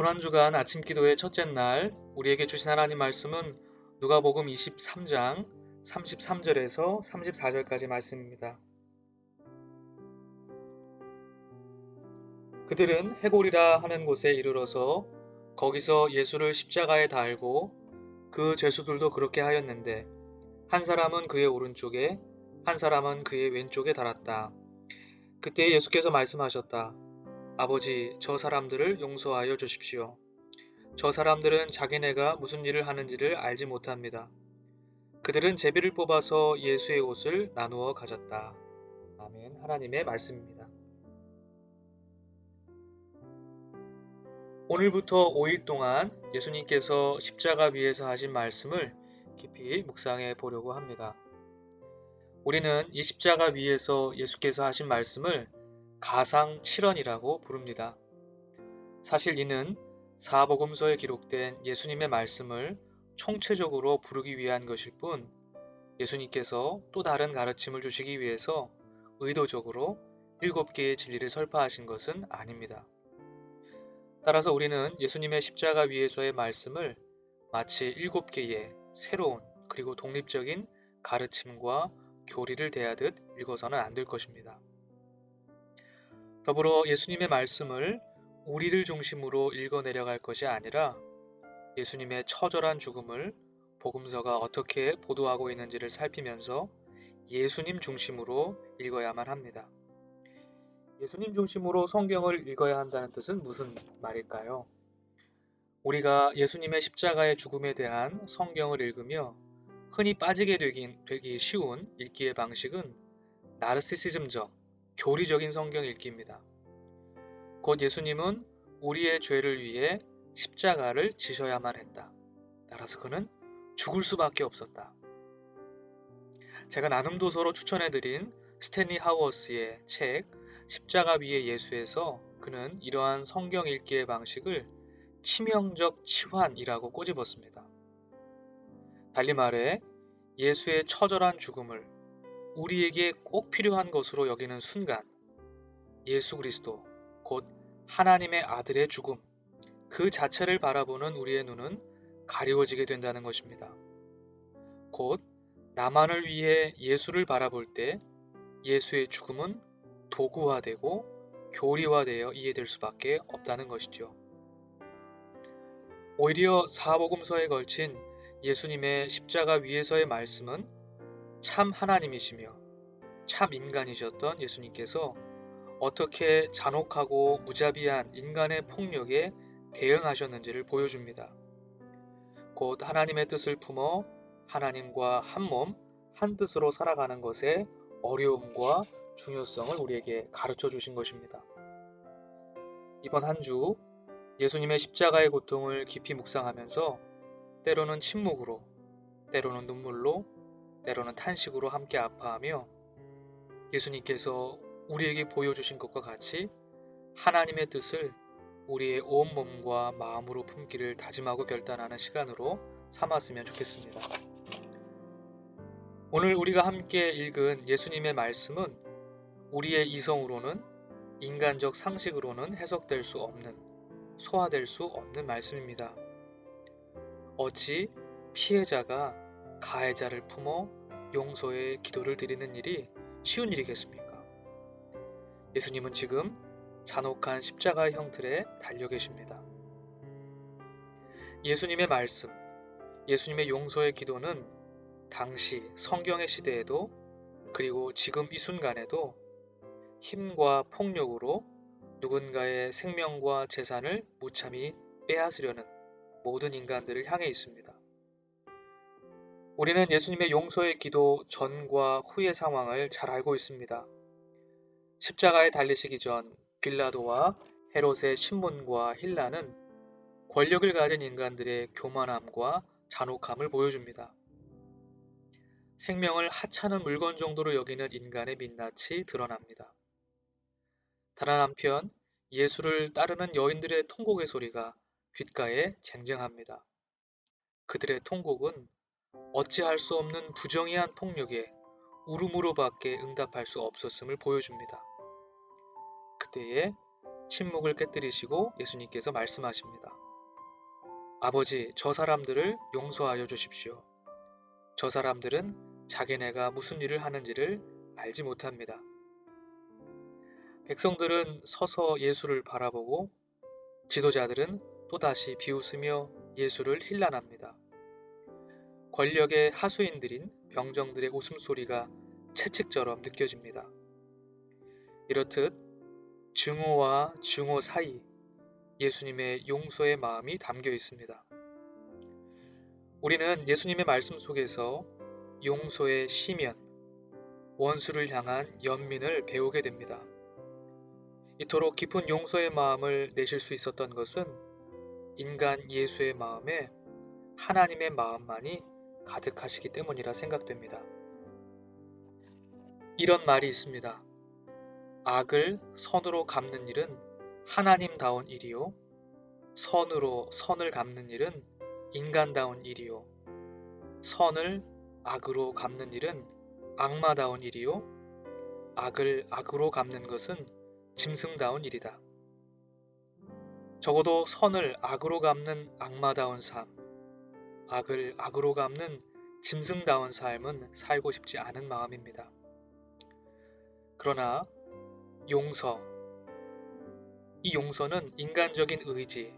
이번 한 주간 아침 기도의 첫째 날 우리에게 주신 하나님 말씀은 누가복음 23장 33절에서 34절까지 말씀입니다. 그들은 해골이라 하는 곳에 이르러서 거기서 예수를 십자가에 달고 그 죄수들도 그렇게 하였는데 한 사람은 그의 오른쪽에 한 사람은 그의 왼쪽에 달았다. 그때 예수께서 말씀하셨다. 아버지, 저 사람들을 용서하여 주십시오. 저 사람들은 자기네가 무슨 일을 하는지를 알지 못합니다. 그들은 제비를 뽑아서 예수의 옷을 나누어 가졌다. 아멘. 하나님의 말씀입니다. 오늘부터 5일 동안 예수님께서 십자가 위에서 하신 말씀을 깊이 묵상해 보려고 합니다. 우리는 이 십자가 위에서 예수께서 하신 말씀을 가상 7언이라고 부릅니다. 사실 이는 사복음서에 기록된 예수님의 말씀을 총체적으로 부르기 위한 것일 뿐 예수님께서 또 다른 가르침을 주시기 위해서 의도적으로 7개의 진리를 설파하신 것은 아닙니다. 따라서 우리는 예수님의 십자가 위에서의 말씀을 마치 7개의 새로운 그리고 독립적인 가르침과 교리를 대하듯 읽어서는 안 될 것입니다. 더불어 예수님의 말씀을 우리를 중심으로 읽어 내려갈 것이 아니라 예수님의 처절한 죽음을 복음서가 어떻게 보도하고 있는지를 살피면서 예수님 중심으로 읽어야만 합니다. 예수님 중심으로 성경을 읽어야 한다는 뜻은 무슨 말일까요? 우리가 예수님의 십자가의 죽음에 대한 성경을 읽으며 흔히 빠지게 되기 쉬운 읽기의 방식은 나르시시즘적, 교리적인 성경 읽기입니다. 곧 예수님은 우리의 죄를 위해 십자가를 지셔야만 했다. 따라서 그는 죽을 수밖에 없었다. 제가 나눔도서로 추천해드린 스탠리 하워스의 책 십자가 위의 예수에서 그는 이러한 성경 읽기의 방식을 치명적 치환이라고 꼬집었습니다. 달리 말해 예수의 처절한 죽음을 우리에게 꼭 필요한 것으로 여기는 순간 예수 그리스도 곧 하나님의 아들의 죽음 그 자체를 바라보는 우리의 눈은 가리워지게 된다는 것입니다. 곧 나만을 위해 예수를 바라볼 때 예수의 죽음은 도구화되고 교리화되어 이해될 수밖에 없다는 것이죠. 오히려 사복음서에 걸친 예수님의 십자가 위에서의 말씀은 참 하나님이시며 참 인간이셨던 예수님께서 어떻게 잔혹하고 무자비한 인간의 폭력에 대응하셨는지를 보여줍니다. 곧 하나님의 뜻을 품어 하나님과 한 몸, 한 뜻으로 살아가는 것의 어려움과 중요성을 우리에게 가르쳐 주신 것입니다. 이번 한 주 예수님의 십자가의 고통을 깊이 묵상하면서 때로는 침묵으로, 때로는 눈물로, 때로는 탄식으로 함께 아파하며 예수님께서 우리에게 보여주신 것과 같이 하나님의 뜻을 우리의 온 몸과 마음으로 품기를 다짐하고 결단하는 시간으로 삼았으면 좋겠습니다. 오늘 우리가 함께 읽은 예수님의 말씀은 우리의 이성으로는 인간적 상식으로는 해석될 수 없는 소화될 수 없는 말씀입니다. 어찌 피해자가 가해자를 품어 용서의 기도를 드리는 일이 쉬운 일이겠습니까? 예수님은 지금 잔혹한 십자가의 형틀에 달려 계십니다. 예수님의 말씀, 예수님의 용서의 기도는 당시 성경의 시대에도 그리고 지금 이 순간에도 힘과 폭력으로 누군가의 생명과 재산을 무참히 빼앗으려는 모든 인간들을 향해 있습니다. 우리는 예수님의 용서의 기도 전과 후의 상황을 잘 알고 있습니다. 십자가에 달리시기 전 빌라도와 헤롯의 신문과 힐라는 권력을 가진 인간들의 교만함과 잔혹함을 보여줍니다. 생명을 하찮은 물건 정도로 여기는 인간의 민낯이 드러납니다. 다른 한편 예수를 따르는 여인들의 통곡의 소리가 귓가에 쟁쟁합니다. 그들의 통곡은 어찌할 수 없는 부정의한 폭력에 울음으로밖에 응답할 수 없었음을 보여줍니다. 그때에 침묵을 깨뜨리시고 예수님께서 말씀하십니다. 아버지, 저 사람들을 용서하여 주십시오. 저 사람들은 자기네가 무슨 일을 하는지를 알지 못합니다. 백성들은 서서 예수를 바라보고 지도자들은 또다시 비웃으며 예수를 힐난합니다. 권력의 하수인들인 병정들의 웃음소리가 채찍처럼 느껴집니다. 이렇듯 증오와 증오 사이 예수님의 용서의 마음이 담겨 있습니다. 우리는 예수님의 말씀 속에서 용서의 시면, 원수를 향한 연민을 배우게 됩니다. 이토록 깊은 용서의 마음을 내실 수 있었던 것은 인간 예수의 마음에 하나님의 마음만이 가득하시기 때문이라 생각됩니다. 이런 말이 있습니다. 악을 선으로 갚는 일은 하나님다운 일이요. 선으로 선을 갚는 일은 인간다운 일이요. 선을 악으로 갚는 일은 악마다운 일이요. 악을 악으로 갚는 것은 짐승다운 일이다. 적어도 선을 악으로 갚는 악마다운 삶, 악을 악으로 갚는 짐승다운 삶은 살고 싶지 않은 마음입니다. 그러나 용서, 이 용서는 인간적인 의지,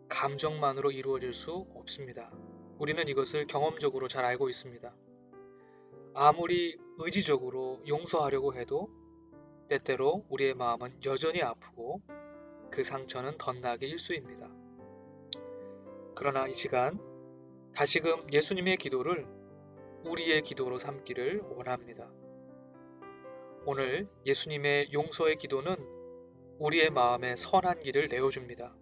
감정만으로 이루어질 수 없습니다. 우리는 이것을 경험적으로 잘 알고 있습니다. 아무리 의지적으로 용서하려고 해도 때때로 우리의 마음은 여전히 아프고 그 상처는 덧나게 일수입니다. 그러나 이 시간 다시금 예수님의 기도를 우리의 기도로 삼기를 원합니다. 오늘 예수님의 용서의 기도는 우리의 마음에 선한 길을 내어줍니다.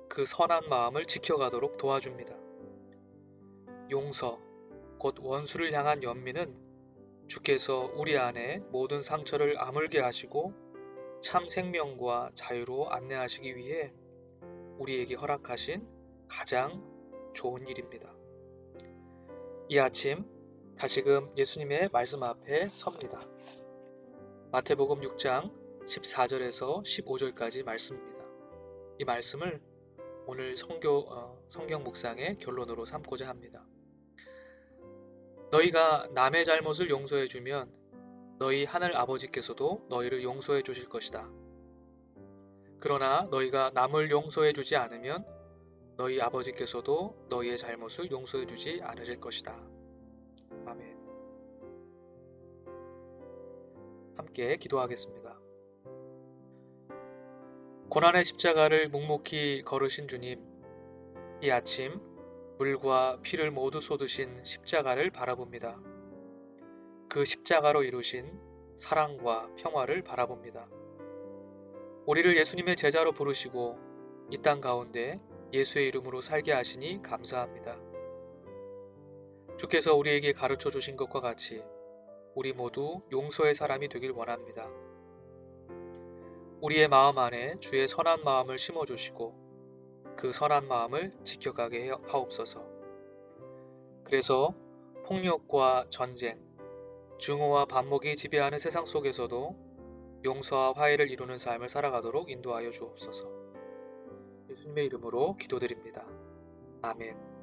그 선한 마음을 지켜가도록 도와줍니다. 용서, 곧 원수를 향한 연민은 주께서 우리 안에 모든 상처를 아물게 하시고 참 생명과 자유로 안내하시기 위해 우리에게 허락하신 가장 좋은 일입니다. 이 아침 다시금 예수님의 말씀 앞에 섭니다. 마태복음 6장 14절에서 15절까지 말씀입니다. 이 말씀을 오늘 성경 묵상의 결론으로 삼고자 합니다. 너희가 남의 잘못을 용서해주면 너희 하늘 아버지께서도 너희를 용서해 주실 것이다. 그러나 너희가 남을 용서해 주지 않으면 너희 아버지께서도 너희의 잘못을 용서해 주지 않으실 것이다. 아멘. 함께 기도하겠습니다. 고난의 십자가를 묵묵히 걸으신 주님, 이 아침 물과 피를 모두 쏟으신 십자가를 바라봅니다. 그 십자가로 이루신 사랑과 평화를 바라봅니다. 우리를 예수님의 제자로 부르시고 이 땅 가운데 예수의 이름으로 살게 하시니 감사합니다. 주께서 우리에게 가르쳐 주신 것과 같이 우리 모두 용서의 사람이 되길 원합니다. 우리의 마음 안에 주의 선한 마음을 심어주시고 그 선한 마음을 지켜가게 하옵소서. 그래서 폭력과 전쟁, 증오와 반목이 지배하는 세상 속에서도 용서와 화해를 이루는 삶을 살아가도록 인도하여 주옵소서. 예수님의 이름으로 기도드립니다. 아멘.